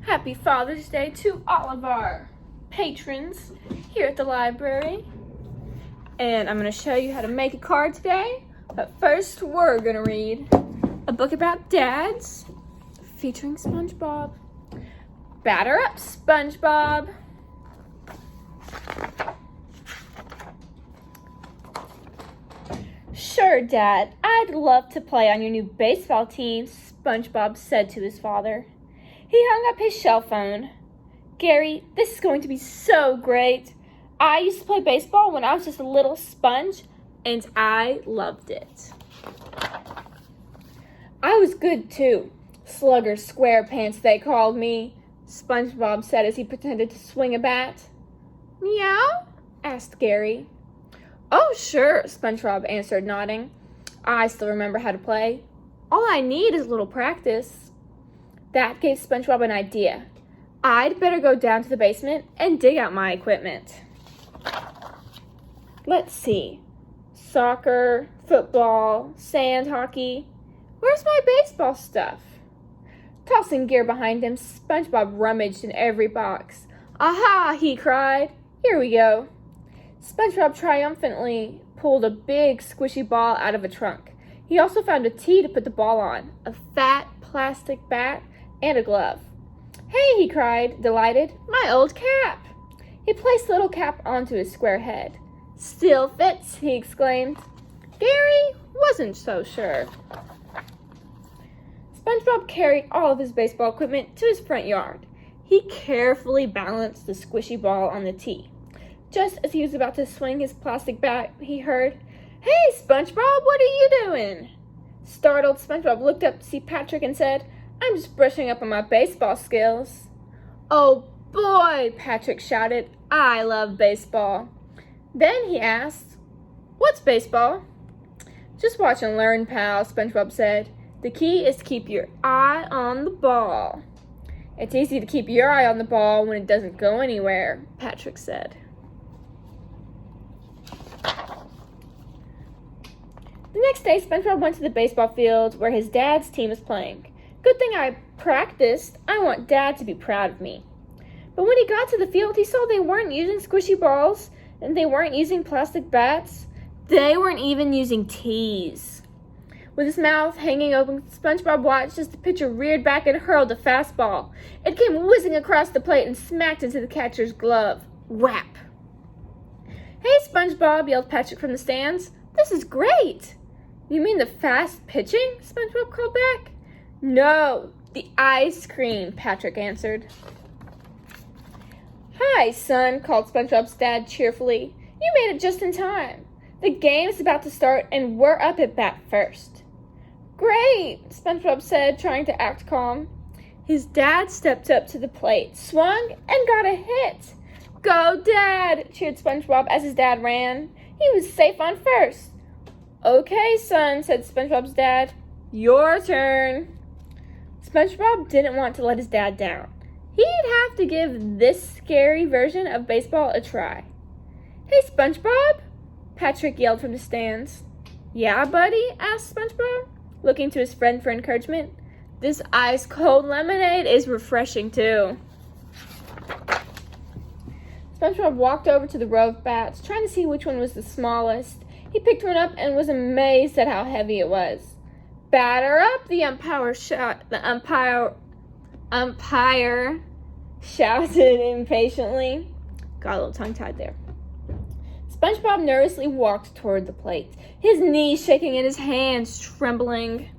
Happy Father's Day to all of our patrons here at the library. And I'm going to show you how to make a card today. But first, we're going to read a book about dads featuring SpongeBob. Batter up, SpongeBob. Sure, Dad. I'd love to play on your new baseball team, SpongeBob said to his father. He hung up his cell phone. Gary, this is going to be so great. I used to play baseball when I was just a little sponge, and I loved it. I was good too. Slugger Squarepants, they called me, SpongeBob said as he pretended to swing a bat. Meow? Asked Gary. Oh, sure, SpongeBob answered, nodding. I still remember how to play. All I need is a little practice. That gave SpongeBob an idea. I'd better go down to the basement and dig out my equipment. Let's see. Soccer, football, sand hockey. Where's my baseball stuff? Tossing gear behind him, SpongeBob rummaged in every box. Aha, he cried. Here we go. SpongeBob triumphantly pulled a big squishy ball out of a trunk. He also found a tee to put the ball on, a fat plastic bat, and a glove. Hey, he cried, delighted, my old cap. He placed the little cap onto his square head. Still fits, he exclaimed. Gary wasn't so sure. SpongeBob carried all of his baseball equipment to his front yard. He carefully balanced the squishy ball on the tee. Just as he was about to swing his plastic bat, he heard, Hey, SpongeBob, what are you doing? Startled, SpongeBob looked up to see Patrick and said, I'm just brushing up on my baseball skills. Oh boy, Patrick shouted, I love baseball. Then he asked, What's baseball? Just watch and learn, pal, SpongeBob said. The key is to keep your eye on the ball. It's easy to keep your eye on the ball when it doesn't go anywhere, Patrick said. The next day, SpongeBob went to the baseball field where his dad's team was playing. Good thing I practiced. I want Dad to be proud of me. But when he got to the field, he saw they weren't using squishy balls, and they weren't using plastic bats. They weren't even using tees. With his mouth hanging open, SpongeBob watched as the pitcher reared back and hurled a fastball. It came whizzing across the plate and smacked into the catcher's glove. Whap! Hey, SpongeBob, yelled Patrick from the stands. This is great! You mean the fast pitching? SpongeBob called back. No, the ice cream, Patrick answered. Hi, son, called SpongeBob's dad cheerfully. You made it just in time. The game's about to start and we're up at bat first. Great, SpongeBob said, trying to act calm. His dad stepped up to the plate, swung, and got a hit. Go, Dad, cheered SpongeBob as his dad ran. He was safe on first. Okay, son, said SpongeBob's dad. Your turn. SpongeBob didn't want to let his dad down. He'd have to give this scary version of baseball a try. Hey, SpongeBob, Patrick yelled from the stands. Yeah, buddy, asked SpongeBob, looking to his friend for encouragement. This ice-cold lemonade is refreshing, too. SpongeBob walked over to the row of bats, trying to see which one was the smallest. He picked one up and was amazed at how heavy it was. Batter up, the umpire shouted impatiently. Got a little tongue-tied there. SpongeBob nervously walked toward the plate, his knees shaking and his hands trembling.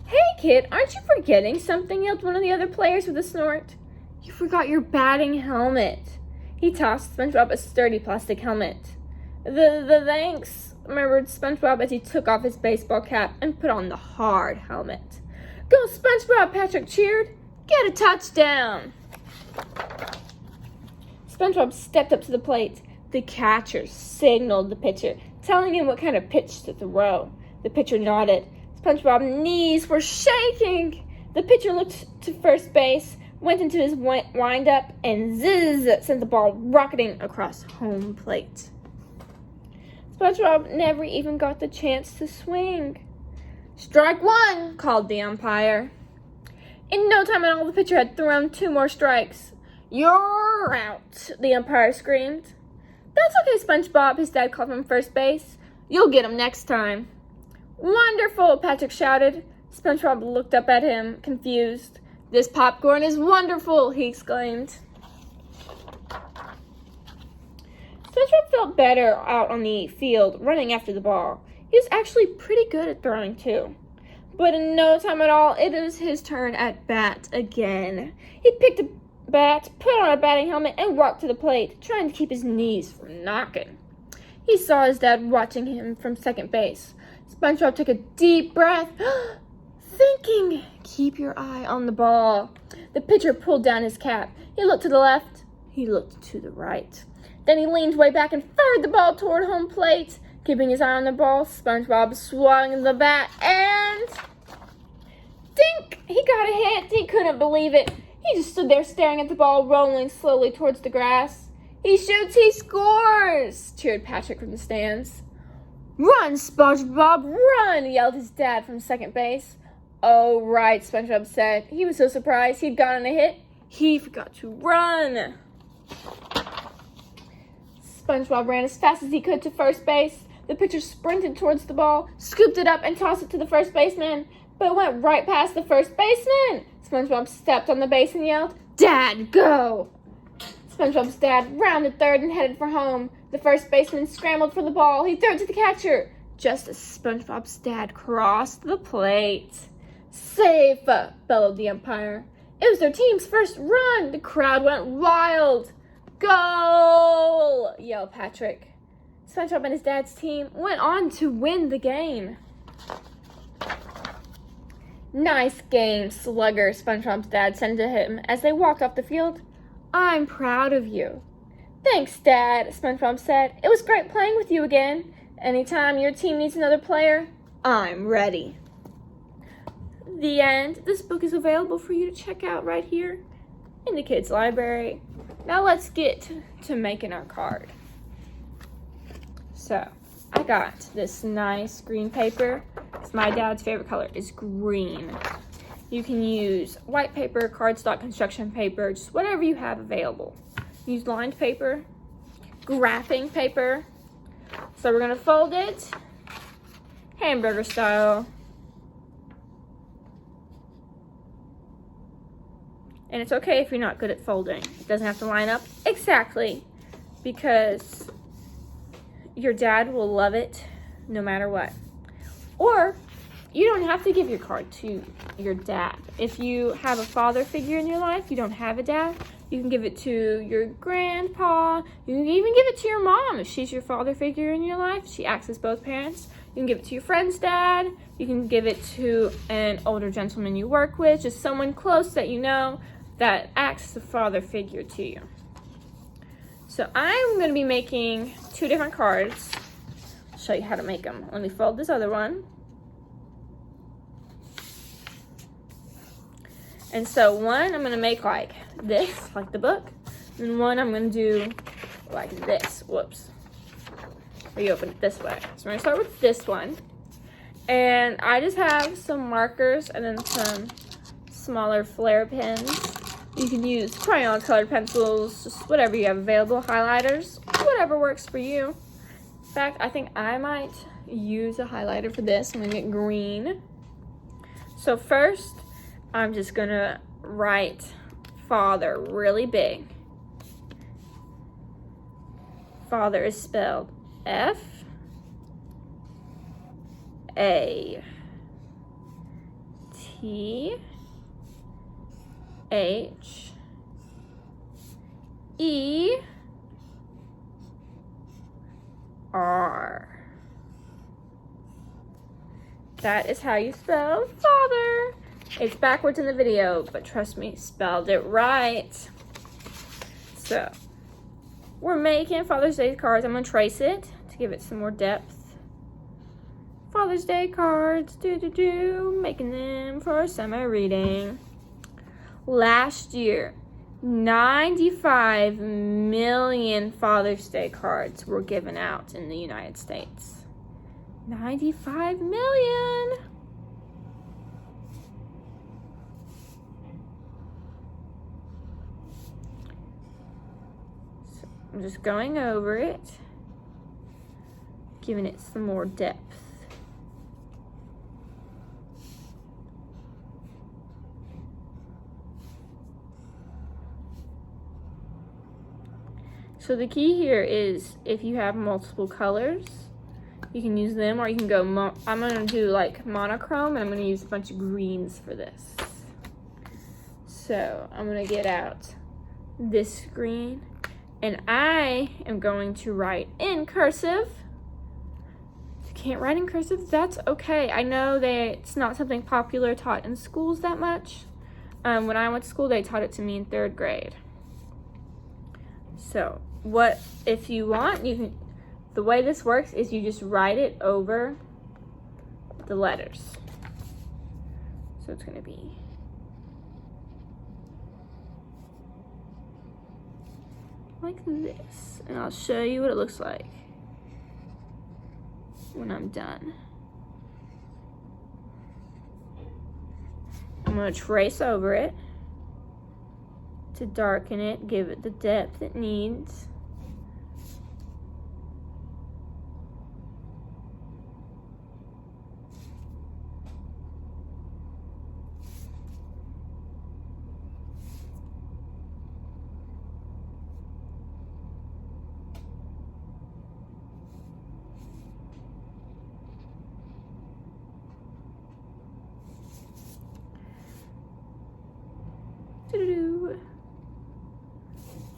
Hey, kid, aren't you forgetting something? Yelled one of the other players with a snort. You forgot your batting helmet. He tossed SpongeBob a sturdy plastic helmet. The thanks, murmured SpongeBob as he took off his baseball cap and put on the hard helmet. Go, SpongeBob, Patrick cheered. Get a touchdown. SpongeBob stepped up to the plate. The catcher signaled the pitcher, telling him what kind of pitch to throw. The pitcher nodded. SpongeBob's knees were shaking. The pitcher looked to first base, went into his wind-up, and zzz, sent the ball rocketing across home plate. SpongeBob never even got the chance to swing. Strike one, called the umpire. In no time at all, the pitcher had thrown 2 more strikes. "You're out," the umpire screamed. "That's okay, SpongeBob," his dad called from first base. "You'll get him next time." "Wonderful," Patrick shouted. SpongeBob looked up at him, confused. "This popcorn is wonderful," he exclaimed. SpongeBob felt better out on the field, running after the ball. He was actually pretty good at throwing, too. But in no time at all, it was his turn at bat again. He picked a bat, put on a batting helmet, and walked to the plate, trying to keep his knees from knocking. He saw his dad watching him from second base. SpongeBob took a deep breath, thinking, "Keep your eye on the ball." The pitcher pulled down his cap. He looked to the left. He looked to the right. Then he leaned way back and fired the ball toward home plate. Keeping his eye on the ball, SpongeBob swung the bat and... dink! He got a hit. He couldn't believe it. He just stood there staring at the ball rolling slowly towards the grass. "He shoots, he scores!" cheered Patrick from the stands. "Run, SpongeBob, run!" yelled his dad from second base. "Oh, right," SpongeBob said. He was so surprised he'd gotten a hit, he forgot to run. SpongeBob ran as fast as he could to first base. The pitcher sprinted towards the ball, scooped it up, and tossed it to the first baseman, but it went right past the first baseman. SpongeBob stepped on the base and yelled, "Dad, go!" SpongeBob's dad rounded third and headed for home. The first baseman scrambled for the ball. He threw it to the catcher, just as SpongeBob's dad crossed the plate. "Safe!" bellowed the umpire. It was their team's first run. The crowd went wild. "Goal!" yelled Patrick. SpongeBob and his dad's team went on to win the game. "Nice game, Slugger," SpongeBob's dad said to him as they walked off the field. "I'm proud of you." "Thanks, Dad," SpongeBob said. "It was great playing with you again. Anytime your team needs another player, I'm ready." The end. This book is available for you to check out right here in the kids' library. Now let's get to making our card. So, I got this nice green paper. It's my dad's favorite color is green. You can use white paper, cardstock, construction paper, just whatever you have available. Use lined paper, graphing paper. So we're gonna fold it hamburger style. And it's okay if you're not good at folding. It doesn't have to line up exactly, because your dad will love it no matter what. Or you don't have to give your card to your dad. If you have a father figure in your life, you don't have a dad, you can give it to your grandpa. You can even give it to your mom if she's your father figure in your life. She acts as both parents. You can give it to your friend's dad. You can give it to an older gentleman you work with, just someone close that you know that acts as a father figure to you. So I'm going to be making 2 different cards. I'll show you how to make them. Let me fold this other one. And so one I'm going to make like this, like the book. And one I'm going to do like this. Whoops. Or you open it this way. So we're going to start with this one. And I just have some markers and then some smaller flare pens. You can use crayon colored pencils, just whatever you have available, highlighters, whatever works for you. In fact, I think I might use a highlighter for this. I'm gonna get green. So first, I'm just gonna write father really big. Father is spelled F-A-T-H-E-R. That is how you spell father. It's backwards in the video, but trust me, spelled it right. So, we're making Father's Day cards. I'm going to trace it to give it some more depth. Father's Day cards, making them for summer reading. Last year, 95 million Father's Day cards were given out in the United States. 95 million! I'm just going over it, giving it some more depth. So the key here is if you have multiple colors, you can use them, or you can go, I'm gonna do like monochrome, and I'm gonna use a bunch of greens for this. So I'm gonna get out this green, and I am going to write in cursive. If you can't write in cursive, that's okay. I know that it's not something popular taught in schools that much. When I went to school, they taught it to me in 3rd grade. So what, if you want, you can, the way this works is you just write it over the letters. So it's gonna be like this, and I'll show you what it looks like when I'm done. I'm gonna trace over it to darken it, give it the depth it needs.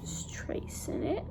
Just tracing it.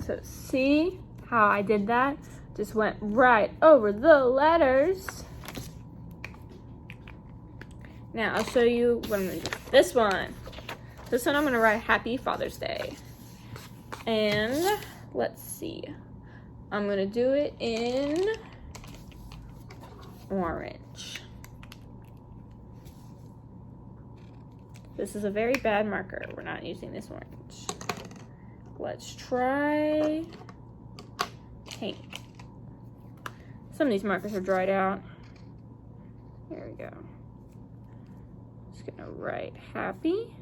So see how I did that? Just went right over the letters. Now I'll show you what I'm gonna do. This one I'm gonna write Happy Father's Day. And let's see. I'm gonna do it in orange. This is a very bad marker. We're not using this orange. Let's try pink. Some of these markers are dried out. Here we go. Just gonna write happy.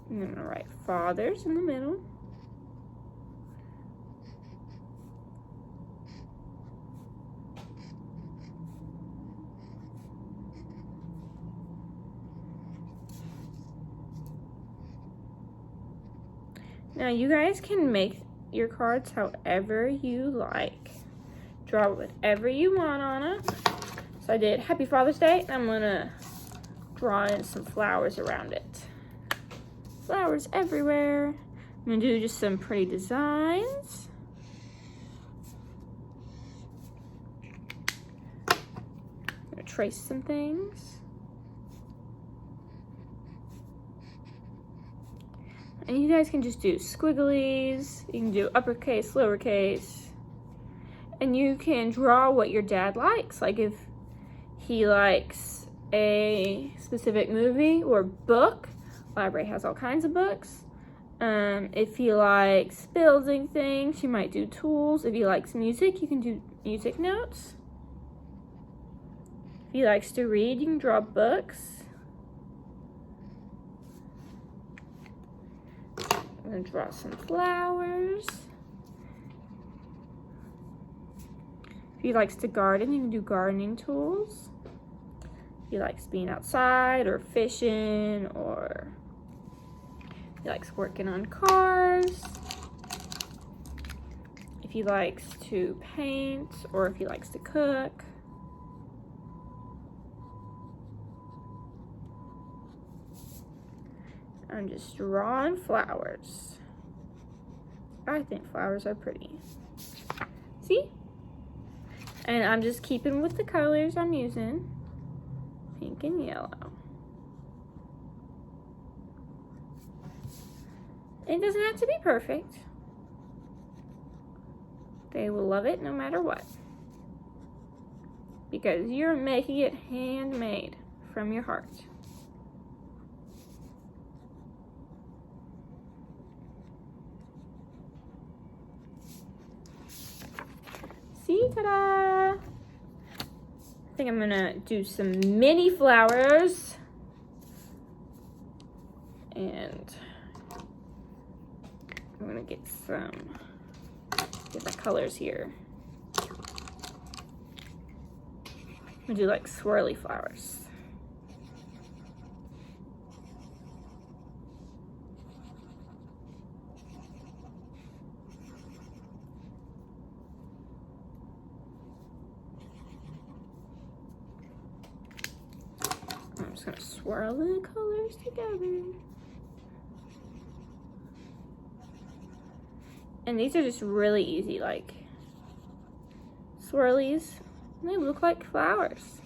And I'm gonna write fathers in the middle. Now you guys can make your cards however you like. Draw whatever you want on it. So I did Happy Father's Day, and I'm gonna draw in some flowers around it. Flowers everywhere. I'm gonna do just some pretty designs. I'm gonna trace some things. And you guys can just do squigglies, you can do uppercase, lowercase, and you can draw what your dad likes. Like if he likes a specific movie or book, library has all kinds of books. If he likes building things, you might do tools. If he likes music, you can do music notes. If he likes to read, you can draw books. I'm gonna draw some flowers. If he likes to garden, you can do gardening tools. If he likes being outside or fishing, or he likes working on cars. If he likes to paint, or if he likes to cook. I'm just drawing flowers. I think flowers are pretty. See? And I'm just keeping with the colors I'm using. Pink and yellow. It doesn't have to be perfect. They will love it no matter what. Because you're making it handmade from your heart. See, ta-da! I think I'm gonna do some mini flowers. And I'm gonna get my colors here. I'm gonna do like swirly flowers. I'm just gonna swirl the colors together. And these are just really easy, like swirlies. And they look like flowers.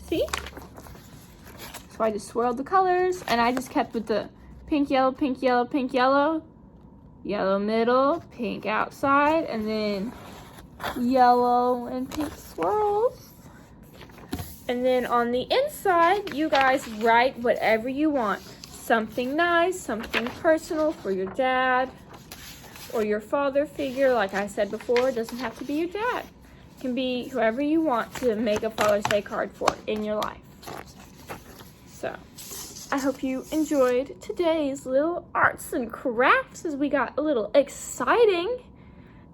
See? So I just swirled the colors, and I just kept with the pink, yellow, pink, yellow, pink, yellow, yellow middle, pink outside, and then yellow and pink swirls. And then on the inside, you guys write whatever you want. Something nice, something personal for your dad or your father figure. Like I said before, it doesn't have to be your dad. It can be whoever you want to make a Father's Day card for in your life. So, I hope you enjoyed today's little arts and crafts as we got a little exciting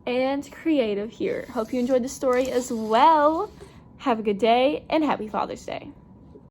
and creative here. Hope you enjoyed the story as well. Have a good day and happy Father's Day.